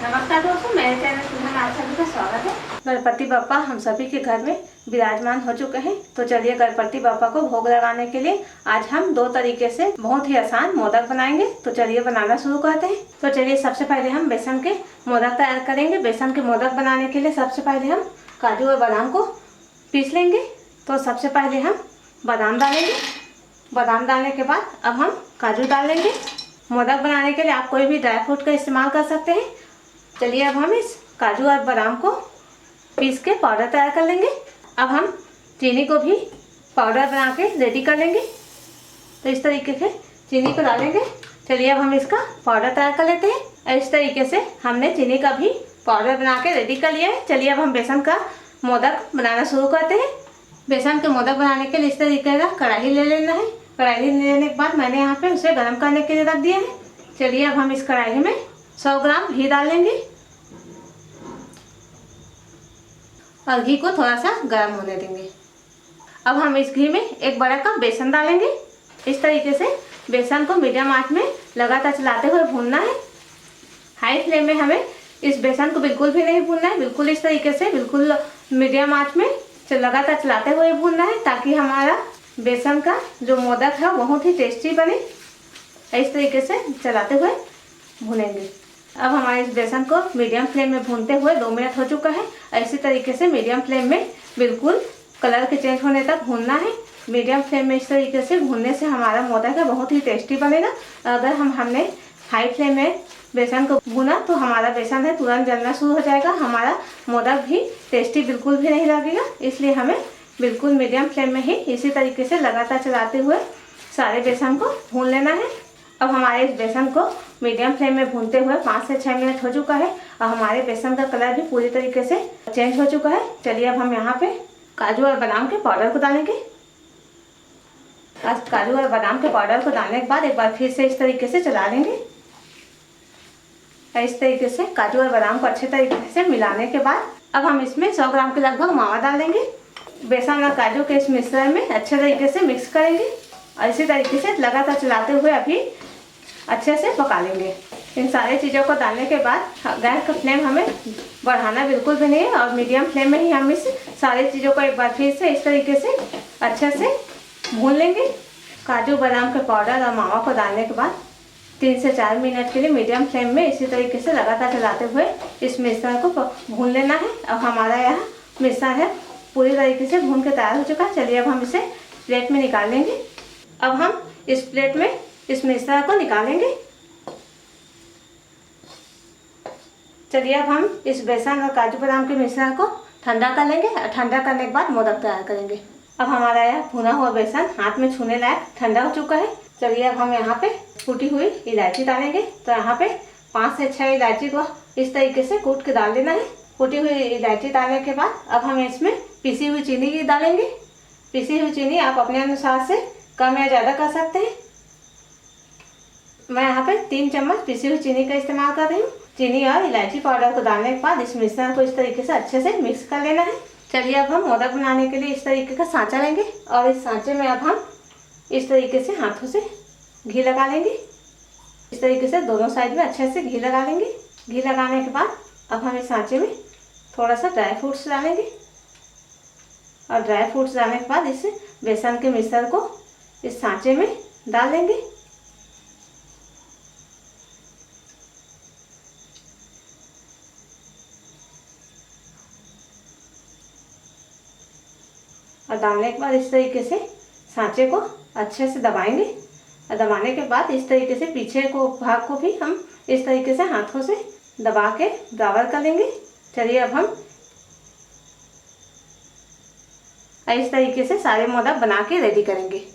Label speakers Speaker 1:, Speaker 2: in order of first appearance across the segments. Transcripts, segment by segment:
Speaker 1: नमस्कार दोस्तों, मेरे चैनल में आप सभी का स्वागत है। गणपति बप्पा हम सभी के घर में विराजमान हो चुके हैं। तो चलिए गणपति बप्पा को भोग लगाने के लिए आज हम दो तरीके से बहुत ही आसान मोदक बनाएंगे। तो चलिए बनाना शुरू करते हैं। तो चलिए सबसे पहले हम बेसन के मोदक तैयार करेंगे। बेसन के मोदक बनाने के लिए सबसे पहले हम काजू और बादाम को पीस लेंगे। तो सबसे पहले हम बादाम डालेंगे। बादाम डालने के बाद अब हम काजू डाल लेंगे। मोदक बनाने के लिए आप कोई भी ड्राई फ्रूट का इस्तेमाल कर सकते हैं। चलिए अब हम इस काजू और बादाम को पीस के पाउडर तैयार कर लेंगे। अब हम चीनी को भी पाउडर बना के रेडी कर लेंगे। तो इस तरीके से चीनी को डालेंगे। चलिए अब हम इसका पाउडर तैयार कर लेते हैं। इस तरीके से हमने चीनी का भी पाउडर बना के रेडी कर लिया है। चलिए अब हम बेसन का मोदक बनाना शुरू करते हैं। बेसन के मोदक बनाने के लिए इस तरीके का कढ़ाई ले लेना है। कढ़ाई लेने के बाद मैंने यहाँ पे उसे गर्म करने के लिए रख दिया है। चलिए अब हम इस कढ़ाई में 100 ग्राम घी डाल लेंगे और घी को थोड़ा सा गर्म होने देंगे। अब हम इस घी में एक बड़ा कप बेसन डालेंगे। इस तरीके से बेसन को मीडियम आंच में लगातार चलाते हुए भूनना है। हाई फ्लेम में हमें इस बेसन को बिल्कुल भी नहीं भूनना है। बिल्कुल इस तरीके से बिल्कुल मीडियम आंच में लगातार चलाते हुए भूनना है, ताकि हमारा बेसन का जो मोदक है बहुत ही टेस्टी बने। इस तरीके से चलाते हुए भूनेंगे। अब हमारे इस बेसन को मीडियम फ्लेम में भूनते हुए 2 मिनट हो चुका है। इसी तरीके से मीडियम फ्लेम में बिल्कुल कलर के चेंज होने तक भूनना है। मीडियम फ्लेम में इस तरीके से भूनने से हमारा मोदक है बहुत ही टेस्टी बनेगा। अगर हमने हाई फ्लेम में बेसन को भूना तो हमारा बेसन है तुरंत जलना शुरू हो जाएगा। हमारा मोदक भी टेस्टी बिल्कुल भी नहीं लगेगा। इसलिए हमें बिल्कुल मीडियम फ्लेम में ही इसी तरीके से लगातार चलाते हुए सारे बेसन को भून लेना है। अब हमारे इस बेसन को मीडियम फ्लेम में भूनते हुए 5 से 6 मिनट हो चुका है और हमारे बेसन का कलर भी पूरी तरीके से चेंज हो चुका है। चलिए अब हम यहाँ पे काजू और बादाम के पाउडर को डालेंगे। काजू और बादाम के पाउडर को डालने के बाद एक बार फिर से इस तरीके से चला लेंगे। इस तरीके से काजू और बादाम को अच्छे तरीके से मिलाने के बाद अब हम इसमें 100 ग्राम के लगभग मावा डाल देंगे। बेसन और काजू के इस मिश्रण में अच्छे तरीके से मिक्स करेंगे और इसी तरीके से लगातार चलाते हुए अभी अच्छे से पका लेंगे। इन सारी चीज़ों को डालने के बाद गैस का फ्लेम हमें बढ़ाना बिल्कुल भी नहीं है और मीडियम फ्लेम में ही हम इस सारी चीज़ों को एक बार फिर से इस तरीके से अच्छे से भून लेंगे। काजू बादाम के पाउडर और मावा को डालने के बाद 3 से 4 मिनट के लिए मीडियम फ्लेम में इसी तरीके से लगातार चलाते हुए इस मिश्रण को भून लेना है। अब हमारा यह मिश्रण है पूरी तरीके से भून के तैयार हो चुका है। चलिए अब हम इसे प्लेट में निकाल लेंगे। अब हम इस प्लेट में इस मिश्रण को निकालेंगे। चलिए अब हम इस बेसन और काजू बादाम के मिश्रण को ठंडा कर लेंगे और ठंडा करने के बाद मोदक तैयार करेंगे। अब हमारा यह भुना हुआ बेसन हाथ में छूने लायक ठंडा हो चुका है। चलिए अब हम यहाँ पे कूटी हुई इलायची डालेंगे। तो यहाँ पे 5 से 6 इलायची को इस तरीके से कूट के डाल देना है। कूटी हुई इलायची डालने के बाद अब हम इसमें पिसी हुई चीनी डालेंगे। पिसी हुई चीनी आप अपने अनुसार से कम या ज़्यादा कर सकते हैं। मैं यहाँ पे 3 चम्मच पिसी हुई चीनी का इस्तेमाल कर रही हूँ। चीनी और इलायची पाउडर को डालने के बाद इस मिश्रण को इस तरीके से अच्छे से मिक्स कर लेना है। चलिए अब हम मोदक बनाने के लिए इस तरीके का सांचा लेंगे और इस सांचे में अब हम इस तरीके से हाथों से घी लगा लेंगे। इस तरीके से दोनों साइड में अच्छे से घी लगा लेंगे। घी लगाने के बाद अब हम इस सांचे में थोड़ा सा ड्राई फ्रूट्स डालेंगे और ड्राई फ्रूट्स डालने के बाद इस बेसन के मिश्रण को इस सांचे में डाल देंगे। और डालने के बाद इस तरीके से सांचे को अच्छे से दबाएंगे और दबाने के बाद इस तरीके से पीछे को भाग को भी हम इस तरीके से हाथों से दबा के बराबर कर लेंगे। चलिए अब हम इस तरीके से सारे मोदक बना के रेडी करेंगे।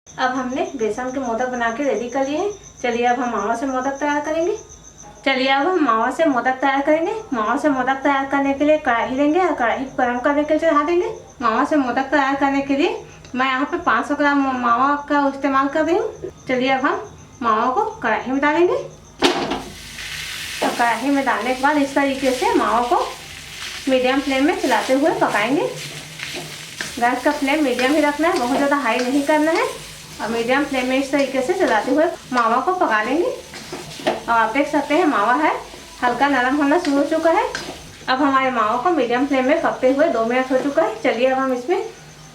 Speaker 1: अब हमने बेसन के मोदक बना के रेडी कर लिए हैं। चलिए अब हम मावा से मोदक तैयार करेंगे। मावा से मोदक तैयार करने के लिए कढ़ाई लेंगे और कढ़ाई गर्म करने के लिए चढ़ा देंगे। मावा से मोदक तैयार करने के लिए मैं यहाँ पे 500 ग्राम मावा का इस्तेमाल कर रही हूँ। चलिए अब हम मावा को कढ़ाई में डालेंगे। तो कढ़ाई में डालने के बाद इस तरीके से मावा को मीडियम फ्लेम में चलाते हुए पकाएंगे। गैस का फ्लेम मीडियम ही रखना है, बहुत ज़्यादा हाई नहीं करना है। और मीडियम फ्लेम में इस तरीके से चलाते हुए मावा को पका लेंगे। और आप देख सकते हैं मावा है हल्का नरम होना शुरू हो चुका है। अब हमारे मावा को मीडियम फ्लेम में पकते हुए 2 मिनट हो चुका है। चलिए अब हम इसमें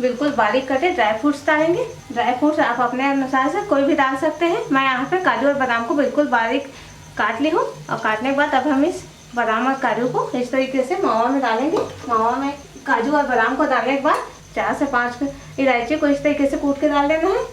Speaker 1: बिल्कुल बारीक कटे ड्राई फ्रूट्स डालेंगे। ड्राई फ्रूट्स आप अपने अनुसार से कोई भी डाल सकते हैं। मैं यहाँ पे काजू और बादाम को बिल्कुल बारीक काट ली हूँ। और काटने के बाद अब हम इस बादाम और काजू को इस तरीके से मावा में डालेंगे। मावा में काजू और बादाम को डालने के बाद 4 से 5 इलायची को इस तरीके से कूट के डाल देना है।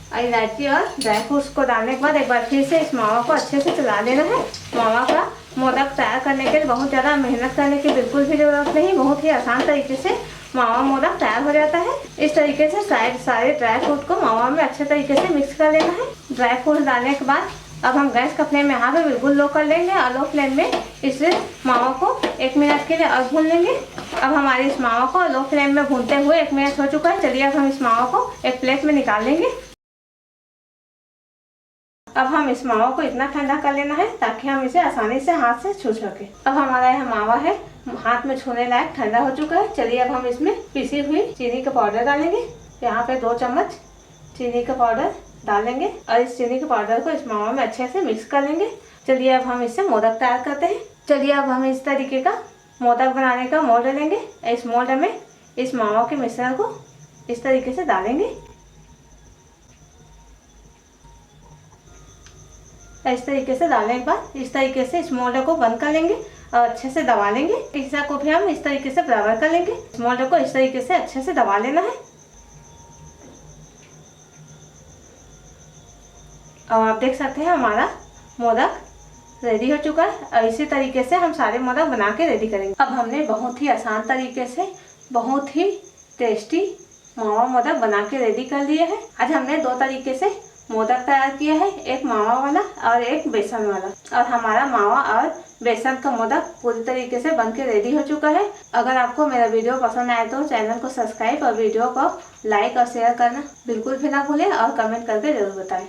Speaker 1: और इलायची और ड्राई फ्रूट्स को डालने के बाद एक बार फिर से इस मावा को अच्छे से चला देना है। मावा का मोदक तैयार करने के लिए बहुत ज़्यादा मेहनत करने की बिल्कुल भी ज़रूरत नहीं, बहुत ही आसान तरीके से मावा मोदक तैयार हो जाता है। इस तरीके से सारे ड्राई फ्रूट को मावा में अच्छे तरीके से मिक्स कर लेना है। ड्राई फ्रूट डालने के बाद अब हम गैस का फ्लेम यहाँ पे बिल्कुल लो कर लेंगे और लो फ्लेम में इस मावा को 1 मिनट के लिए और भून लेंगे। अब हमारे इस मावा को लो फ्लेम में भूनते हुए 1 मिनट हो चुका है। चलिए अब हम इस मावा को एक प्लेट में निकाल लेंगे। अब हम इस मावा को इतना ठंडा कर लेना है ताकि हम इसे आसानी से हाथ से छू सकें। अब हमारा यह मावा है हाथ में छूने लायक ठंडा हो चुका है। चलिए अब हम इसमें पिसी हुई चीनी का पाउडर डालेंगे। यहाँ पे 2 चम्मच चीनी का पाउडर डालेंगे और इस चीनी के पाउडर को इस मावा में अच्छे से मिक्स कर लेंगे। चलिए अब हम इससे मोदक तैयार करते हैं। चलिए अब हम इस तरीके का मोदक बनाने का मोल्ड लेंगे। इस मोल्ड में इस मावा के मिश्रण को इस तरीके से डालेंगे। इस तरीके से डालने के बाद इस तरीके से इस मोल्ड को बंद कर लेंगे और अच्छे से दबा लेंगे। हिस्सा को भी हम इस तरीके से बराबर कर लेंगे। इस मोल्ड को इस तरीके से अच्छे से दबा लेना है। और आप देख सकते हैं हमारा मोदक रेडी हो चुका है। और इसी तरीके से हम सारे मोदक बना के रेडी करेंगे। अब हमने बहुत ही आसान तरीके से बहुत ही टेस्टी मावा मोदक बना के रेडी कर लिए हैं। आज हमने 2 तरीके से मोदक तैयार किया है, एक मावा वाला और एक बेसन वाला। और हमारा मावा और बेसन का मोदक पूरी तरीके से बन के रेडी हो चुका है। अगर आपको मेरा वीडियो पसंद आए तो चैनल को सब्सक्राइब और वीडियो को लाइक और शेयर करना बिल्कुल भी ना भूलें और कमेंट करके जरूर बताएं।